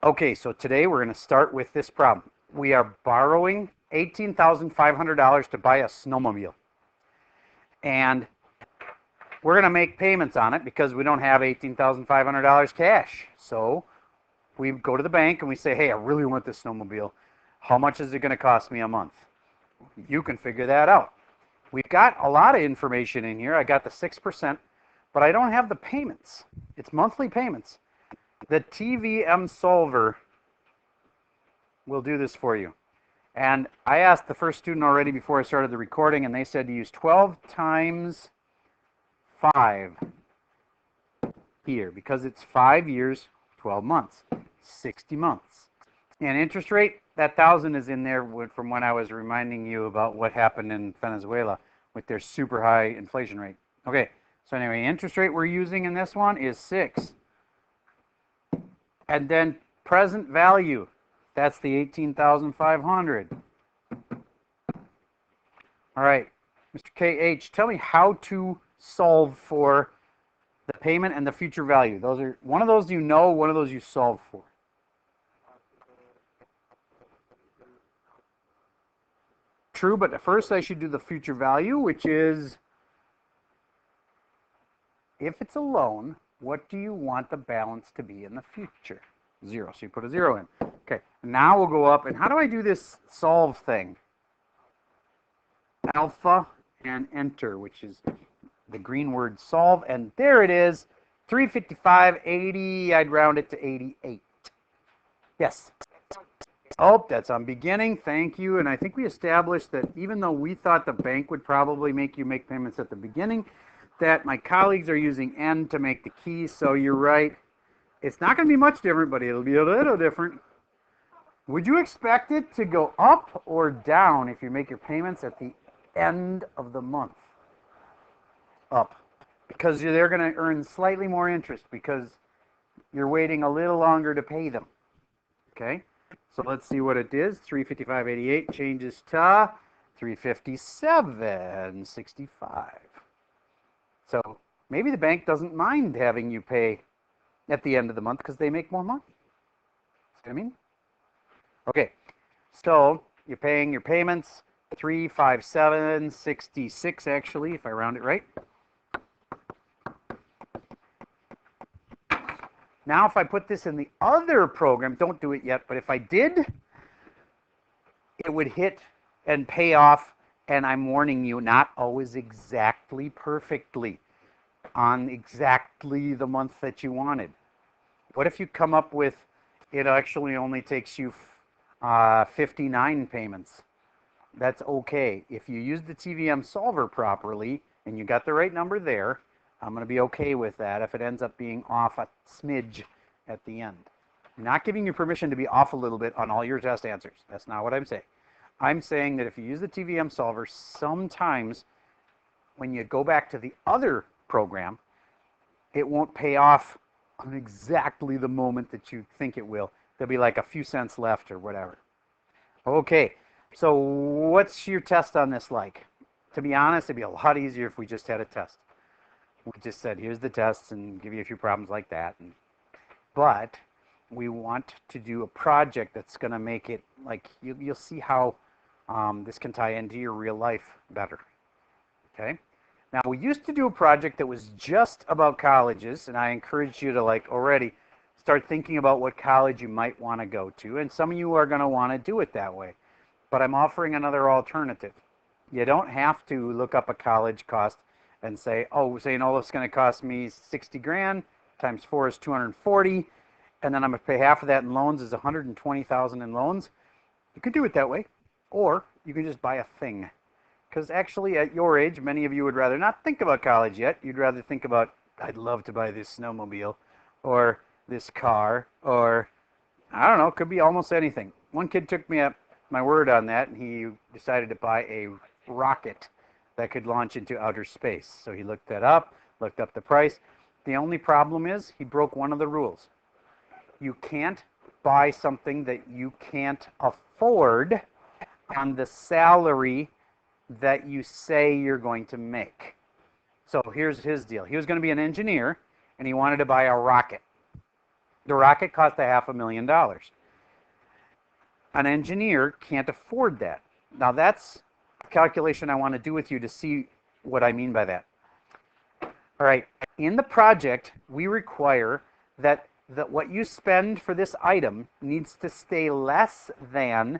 Okay, so today we're going to start with this problem. We are borrowing $18,500 to buy a snowmobile. And we're going to make payments on it because we don't have $18,500 cash. So we go to the bank and we say, hey, I really want this snowmobile. How much is it going to cost me a month? You can figure that out. We've got a lot of information in here. I got the 6%, but I don't have the payments. It's monthly payments. The TVM solver will do this for you. And I asked the first student already before I started the recording, and they said to use 12 times 5 here because it's 5 years, 12 months, 60 months. And interest rate, that 1,000 is in there from when I was reminding you about what happened in Venezuela with their super high inflation rate. Okay, so anyway, interest rate we're using in this one is 6. And then present value, that's the 18,500. All right, Mr. KH, tell me how to solve for the payment and the future value. Those are one of those you know, one of those you solve for. True, but first I should do the future value, which is if it's a loan, what do you want the balance to be in the future? 0. So you put a 0 in. Okay, now we'll go up. And how do I do this solve thing? Alpha and enter, which is the green word solve. And there it is, 355.80. I'd round it to 88. Yes. Oh, that's on beginning. Thank you. And I think we established that even though we thought the bank would probably make you make payments at the beginning, that my colleagues are using N to make the key. So you're right. It's not going to be much different, but it'll be a little different. Would you expect it to go up or down if you make your payments at the end of the month? Up. Because they're going to earn slightly more interest because you're waiting a little longer to pay them. Okay? So let's see what it is. 355.88 changes to 357.65. So maybe the bank doesn't mind having you pay at the end of the month because they make more money. See what I mean? Okay, so you're paying your payments, 357.66 actually, if I round it right. Now if I put this in the other program, don't do it yet, but if I did, it would hit and pay off, and I'm warning you, not always exactly perfectly on exactly the month that you wanted. What if you come up with it actually only takes you 59 payments? That's okay. If you use the TVM solver properly and you got the right number there, I'm going to be okay with that if it ends up being off a smidge at the end. I'm not giving you permission to be off a little bit on all your test answers. That's not what I'm saying. I'm saying that if you use the TVM solver, sometimes when you go back to the other program, it won't pay off on exactly the moment that you think it will. There'll be like a few cents left or whatever. Okay, so what's your test on this like? To be honest, it'd be a lot easier if we just had a test. We just said, here's the tests and give you a few problems like that. But we want to do a project that's going to make it like, you'll see how this can tie into your real life better. Okay? Now, we used to do a project that was just about colleges, and I encourage you to like already start thinking about what college you might want to go to, and some of you are going to want to do it that way. But I'm offering another alternative. You don't have to look up a college cost and say, oh, St. Olaf's going to cost me 60 grand, times 4 is 240, and then I'm going to pay half of that in loans is 120,000 in loans. You could do it that way, or you can just buy a thing. Because actually, at your age, many of you would rather not think about college yet. You'd rather think about, I'd love to buy this snowmobile, or this car, or I don't know, it could be almost anything. One kid took me at my word on that, and he decided to buy a rocket that could launch into outer space. So he looked that up, looked up the price. The only problem is he broke one of the rules. You can't buy something that you can't afford on the salary that you say you're going to make. So here's his deal. He was going to be an engineer, and he wanted to buy a rocket. The rocket cost $500,000. An engineer can't afford that. Now that's a calculation I want to do with you to see what I mean by that. All right, in the project, we require that what you spend for this item needs to stay less than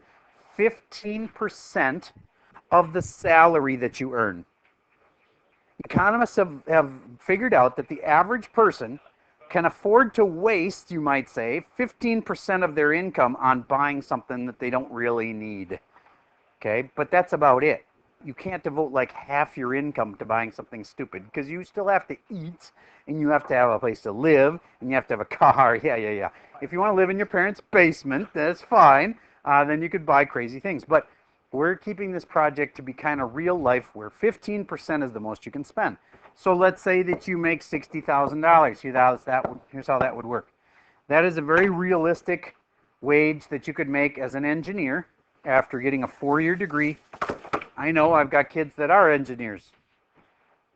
15% of the salary that you earn. Economists have figured out that the average person can afford to waste, you might say, 15% of their income on buying something that they don't really need. Okay, but that's about it. You can't devote like half your income to buying something stupid because you still have to eat and you have to have a place to live and you have to have a car. Yeah. If you want to live in your parents' basement, that's fine. Then you could buy crazy things. But we're keeping this project to be kind of real life where 15% is the most you can spend. So let's say that you make $60,000. Here's how that would work. That is a very realistic wage that you could make as an engineer after getting a 4-year degree. I know I've got kids that are engineers.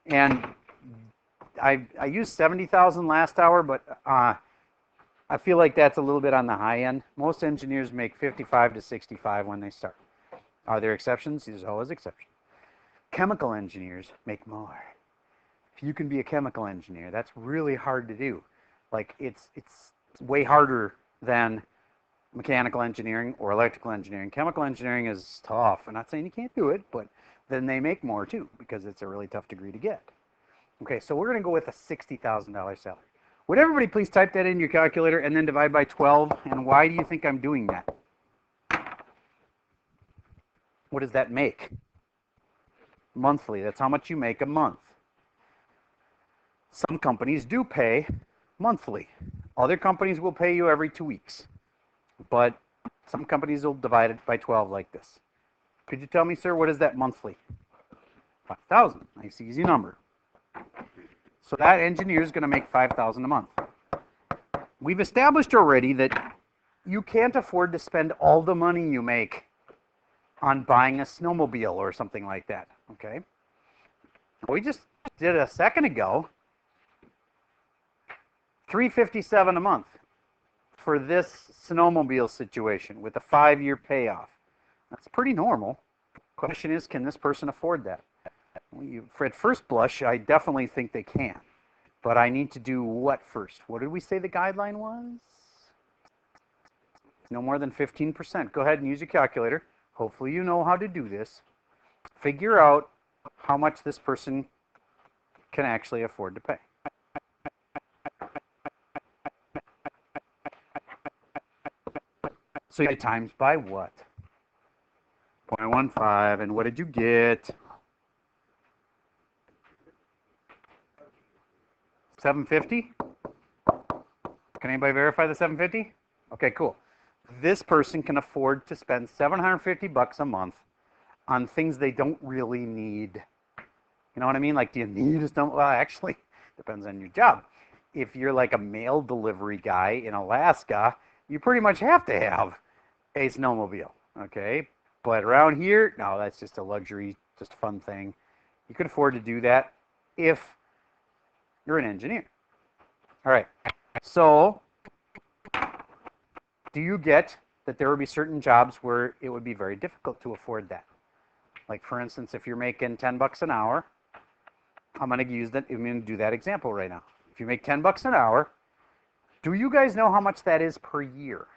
And I used 70,000 last hour, but I feel like that's a little bit on the high end. Most engineers make 55 to 65 when they start. Are there exceptions? There's always exceptions. Chemical engineers make more. If you can be a chemical engineer, that's really hard to do. Like it's way harder than mechanical engineering or electrical engineering. Chemical engineering is tough. I'm not saying you can't do it, but then they make more too because it's a really tough degree to get. Okay, so we're going to go with a $60,000 salary. Would everybody please type that in your calculator and then divide by 12? And why do you think I'm doing that? What does that make? Monthly. That's how much you make a month. Some companies do pay monthly. Other companies will pay you every 2 weeks. But some companies will divide it by 12 like this. Could you tell me, sir, what is that monthly? 5,000. Nice, easy number. So that engineer is going to make 5,000 a month. We've established already that you can't afford to spend all the money you make on buying a snowmobile or something like that. Okay? We just did a second ago $357 a month for this snowmobile situation with a 5-year payoff. That's pretty normal. Question is, can this person afford that? At first blush, I definitely think they can. But I need to do what first? What did we say the guideline was? No more than 15%. Go ahead and use your calculator. Hopefully you know how to do this. Figure out how much this person can actually afford to pay. So you times by what? 0.15, and what did you get? 750? Can anybody verify the 750? Okay, cool. This person can afford to spend 750 bucks a month on things they don't really need. You know what I mean? Like, do you need a snowmobile? Well, actually, depends on your job. If you're like a mail delivery guy in Alaska, you pretty much have to have a snowmobile, okay? But around here, no, that's just a luxury, just a fun thing. You can afford to do that if you're an engineer. All right, so do you get that there would be certain jobs where it would be very difficult to afford that? Like, for instance, if you're making 10 bucks an hour, I'm going to do that example right now. If you make 10 bucks an hour, do you guys know how much that is per year?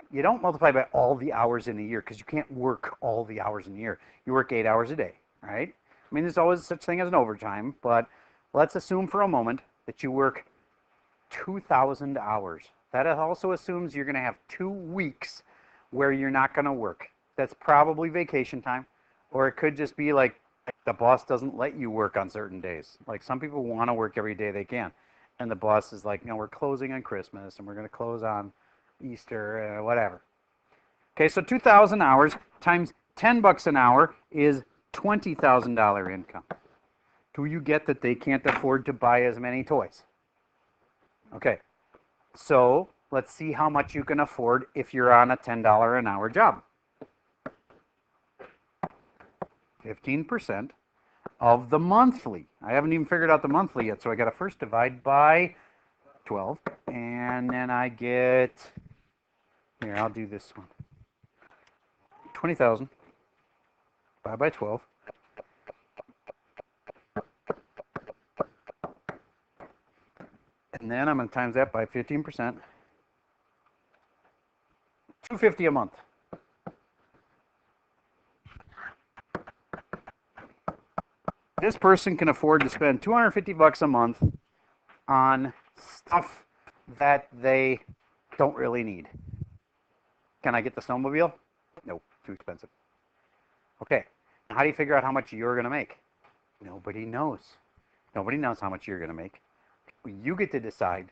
You don't multiply by all the hours in a year because you can't work all the hours in a year. You work 8 hours a day, right? I mean, there's always such thing as an overtime, but let's assume for a moment that you work 2,000 hours. That also assumes you're going to have 2 weeks where you're not going to work. That's probably vacation time, or it could just be like the boss doesn't let you work on certain days. Like some people want to work every day they can, and the boss is like, no, we're closing on Christmas, and we're going to close on Easter, whatever. Okay, so 2,000 hours times 10 bucks an hour is $20,000 income. Do you get that they can't afford to buy as many toys? Okay, so let's see how much you can afford if you're on a $10 an hour job. 15% of the monthly. I haven't even figured out the monthly yet, so I got to first divide by 12. And then I get, here, I'll do this one. 20,000 divided by 12. And then I'm going to times that by 15%. 250 a month. This person can afford to spend 250 bucks a month on stuff that they don't really need. Can I get the snowmobile? Nope, too expensive. Okay, how do you figure out how much you're going to make? Nobody knows. Nobody knows how much you're going to make. You get to decide.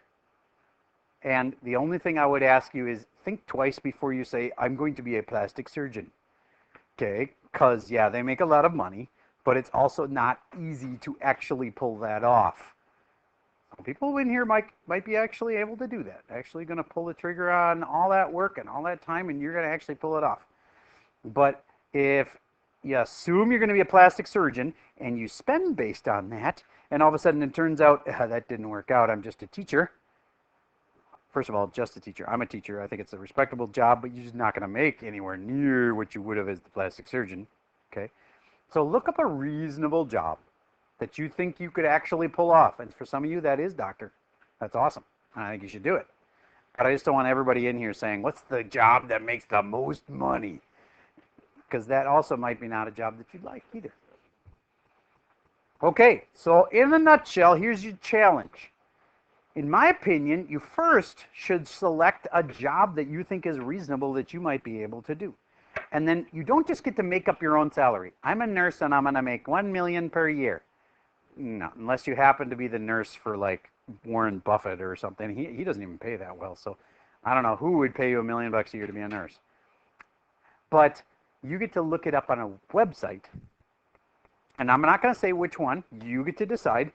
And the only thing I would ask you is think twice before you say, I'm going to be a plastic surgeon. Okay, because yeah, they make a lot of money, but it's also not easy to actually pull that off. Some people in here might be actually able to do that. Actually going to pull the trigger on all that work and all that time, and you're going to actually pull it off. But if you assume you're going to be a plastic surgeon and you spend based on that, and all of a sudden it turns out that didn't work out, I'm just a teacher. First of all, just a teacher. I'm a teacher. I think it's a respectable job, but you're just not going to make anywhere near what you would have as the plastic surgeon. Okay? So look up a reasonable job that you think you could actually pull off. And for some of you, that is doctor. That's awesome. I think you should do it. But I just don't want everybody in here saying, what's the job that makes the most money? Because that also might be not a job that you'd like either. Okay, so in a nutshell, here's your challenge. In my opinion, you first should select a job that you think is reasonable that you might be able to do. And then you don't just get to make up your own salary. I'm a nurse and I'm going to make $1 million per year. No, unless you happen to be the nurse for like Warren Buffett or something. He doesn't even pay that well. So I don't know who would pay you $1 million a year to be a nurse. But you get to look it up on a website. And I'm not going to say which one. You get to decide.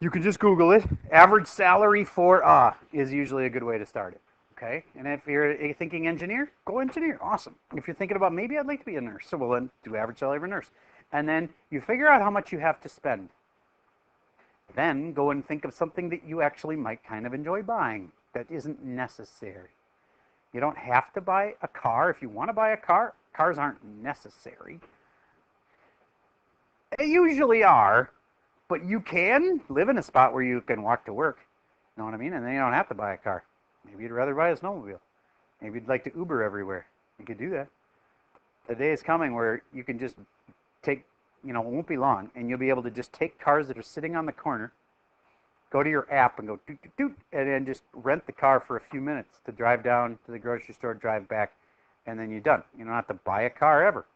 You can just Google it. Average salary for is usually a good way to start it. Okay? And if you're a thinking engineer, go engineer. Awesome. If you're thinking about maybe I'd like to be a nurse, so well then do average salary for a nurse. And then you figure out how much you have to spend. Then go and think of something that you actually might kind of enjoy buying that isn't necessary. You don't have to buy a car. If you want to buy a car, cars aren't necessary. They usually are. But you can live in a spot where you can walk to work. You know what I mean? And then you don't have to buy a car. Maybe you'd rather buy a snowmobile. Maybe you'd like to Uber everywhere. You could do that. The day is coming where you can just take, it won't be long, and you'll be able to just take cars that are sitting on the corner, go to your app and go doot, doot, doot, and then just rent the car for a few minutes to drive down to the grocery store, drive back, and then you're done. You don't have to buy a car ever.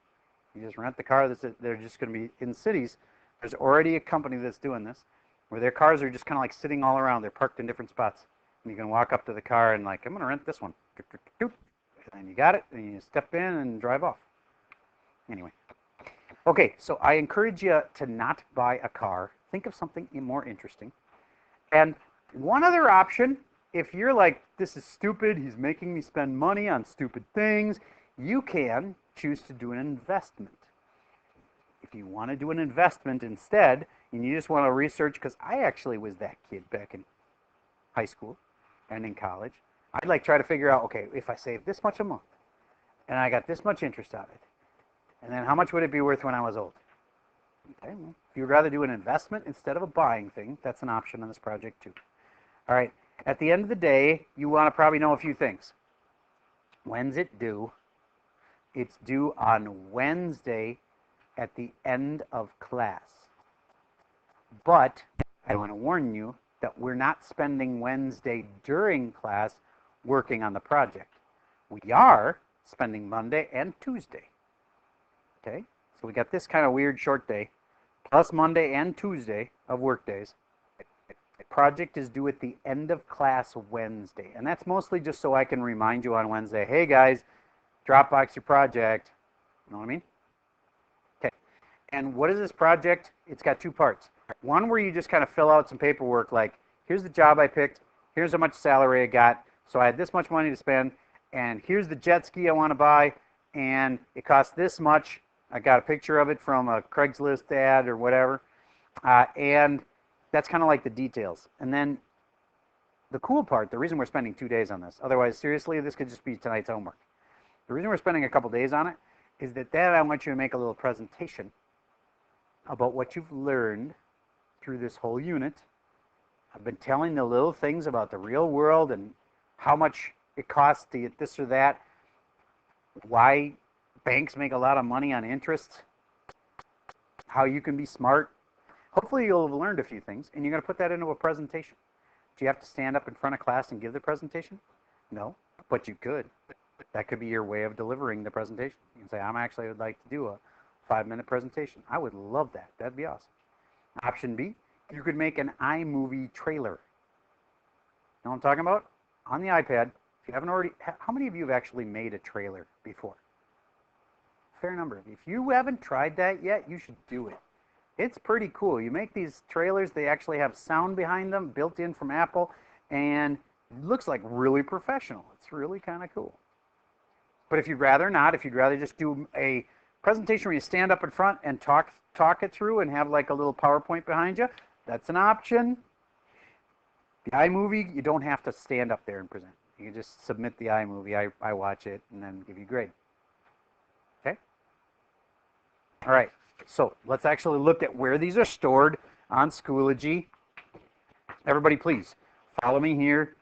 You just rent the car. They're just going to be in cities. There's already a company that's doing this, where their cars are just kind of like sitting all around. They're parked in different spots. And you can walk up to the car and like, I'm going to rent this one. And then you got it, and you step in and drive off. Anyway. Okay, so I encourage you to not buy a car. Think of something more interesting. And one other option, if you're like, this is stupid, he's making me spend money on stupid things, you can choose to do an investment. If you want to do an investment instead, and you just want to research, because I actually was that kid back in high school and in college, I'd like try to figure out, okay, if I save this much a month, and I got this much interest out of it, and then how much would it be worth when I was old? Okay, well, if you'd rather do an investment instead of a buying thing, that's an option on this project too. All right, at the end of the day, you want to probably know a few things. When's it due? It's due on Wednesday at the end of class. But I want to warn you that we're not spending Wednesday during class working on the project. We are spending Monday and Tuesday. Okay? So we got this kind of weird short day, plus Monday and Tuesday of work days. The project is due at the end of class Wednesday. And that's mostly just so I can remind you on Wednesday, hey guys, Dropbox your project. You know what I mean? Okay. And what is this project? It's got two parts. One where you just kind of fill out some paperwork like, here's the job I picked, here's how much salary I got, so I had this much money to spend, and here's the jet ski I want to buy, and it costs this much. I got a picture of it from a Craigslist ad or whatever, and that's kind of like the details. And then the cool part, the reason we're spending 2 days on this, otherwise, seriously, this could just be tonight's homework. The reason we're spending a couple days on it is that then I want you to make a little presentation about what you've learned through this whole unit. I've been telling the little things about the real world and how much it costs to get this or that, why banks make a lot of money on interest, how you can be smart. Hopefully you'll have learned a few things, and you're going to put that into a presentation. Do you have to stand up in front of class and give the presentation? No, but you could. That could be your way of delivering the presentation. You can say, I would like to do a 5-minute presentation. I would love that. That'd be awesome. Option B, you could make an iMovie trailer. You know what I'm talking about? On the iPad, if you haven't already, how many of you have actually made a trailer before? Fair number. If you haven't tried that yet, you should do it. It's pretty cool. You make these trailers, they actually have sound behind them, built in from Apple, and it looks like really professional. It's really kind of cool. But if you'd rather not, if you'd rather just do a presentation where you stand up in front and talk it through and have like a little PowerPoint behind you, that's an option. The iMovie, you don't have to stand up there and present. You can just submit the iMovie. I watch it and then give you a grade. Okay? All right. So let's actually look at where these are stored on Schoology. Everybody, please follow me here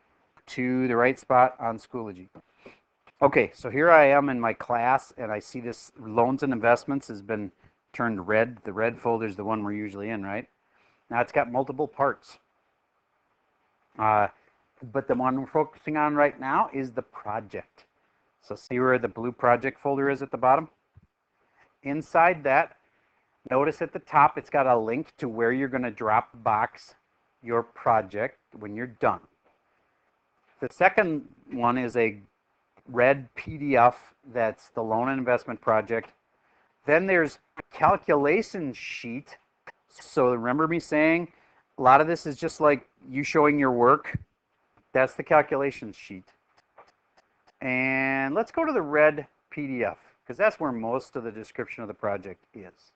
to the right spot on Schoology. Okay, so here I am in my class, and I see this loans and investments has been turned red. The red folder is the one we're usually in, right? Now it's got multiple parts. But the one we're focusing on right now is the project. So see where the blue project folder is at the bottom? Inside that, notice at the top it's got a link to where you're going to drop box your project when you're done. The second one is a red PDF that's the loan and investment project. Then there's a calculation sheet. So remember me saying a lot of this is just like you showing your work. That's the calculation sheet. And let's go to the red PDF because that's where most of the description of the project is.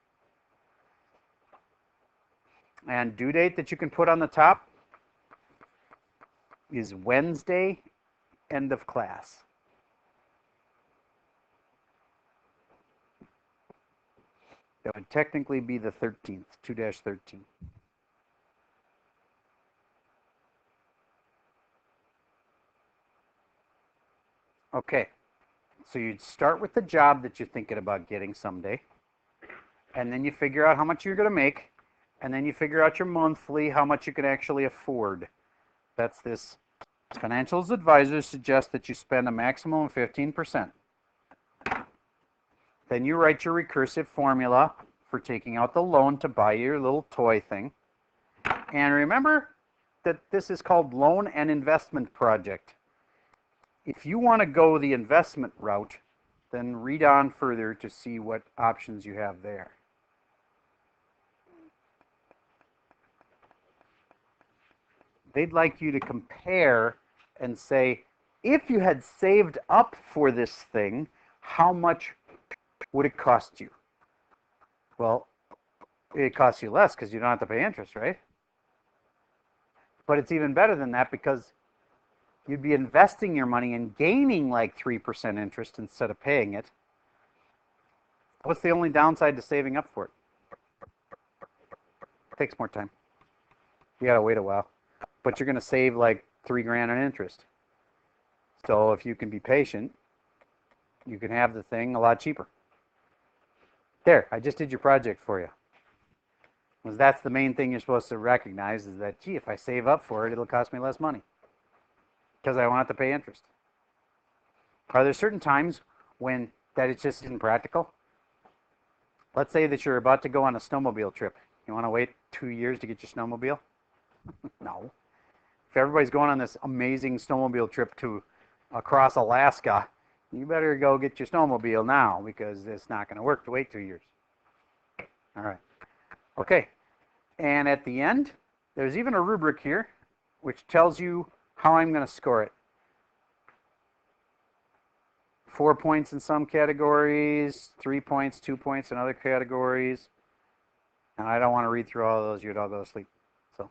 And due date that you can put on the top is Wednesday, end of class. That would technically be the 13th, 2-13. Okay, so you'd start with the job that you're thinking about getting someday, and then you figure out how much you're going to make, and then you figure out your monthly, how much you can actually afford. That's this. Financial advisors suggest that you spend a maximum of 15%. Then you write your recursive formula for taking out the loan to buy your little toy thing. And remember that this is called loan and investment project. If you want to go the investment route, then read on further to see what options you have there. They'd like you to compare and say, if you had saved up for this thing, how much would it cost you? Well, it costs you less because you don't have to pay interest, right? But it's even better than that because you'd be investing your money and gaining like 3% interest instead of paying it. What's the only downside to saving up for it? It takes more time. You gotta wait a while. But you're gonna save like $3,000 in interest. So if you can be patient, you can have the thing a lot cheaper. There, I just did your project for you. Because that's the main thing you're supposed to recognize is that, gee, if I save up for it, it'll cost me less money. Because I won't have to pay interest. Are there certain times when that it just isn't practical? Let's say that you're about to go on a snowmobile trip. You want to wait 2 years to get your snowmobile? No. If everybody's going on this amazing snowmobile trip to across Alaska, you better go get your snowmobile now because it's not going to work to wait 2 years. All right. Okay. And at the end, there's even a rubric here which tells you how I'm going to score it. 4 points in some categories, 3 points, 2 points in other categories. And I don't want to read through all of those. You'd all go to sleep. So,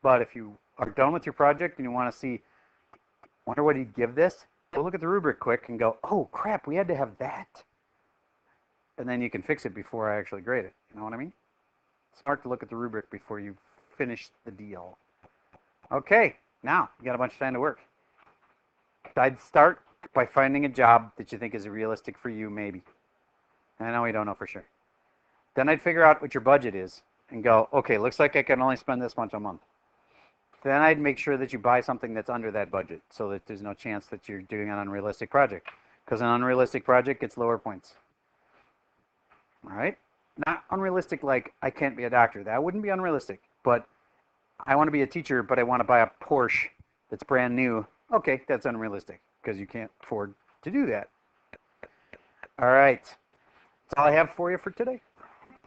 but if you are done with your project and you want to see, wonder what he'd give this, go look at the rubric quick and go, oh crap, we had to have that. And then you can fix it before I actually grade it. You know what I mean? Smart to look at the rubric before you finish the deal. Okay, now you got a bunch of time to work. I'd start by finding a job that you think is realistic for you, maybe. And I know you don't know for sure. Then I'd figure out what your budget is and go, okay, looks like I can only spend this much a month. Then I'd make sure that you buy something that's under that budget so that there's no chance that you're doing an unrealistic project. Because an unrealistic project gets lower points. All right? Not unrealistic like I can't be a doctor. That wouldn't be unrealistic. But I want to be a teacher, but I want to buy a Porsche that's brand new. Okay, that's unrealistic because you can't afford to do that. All right. That's all I have for you for today.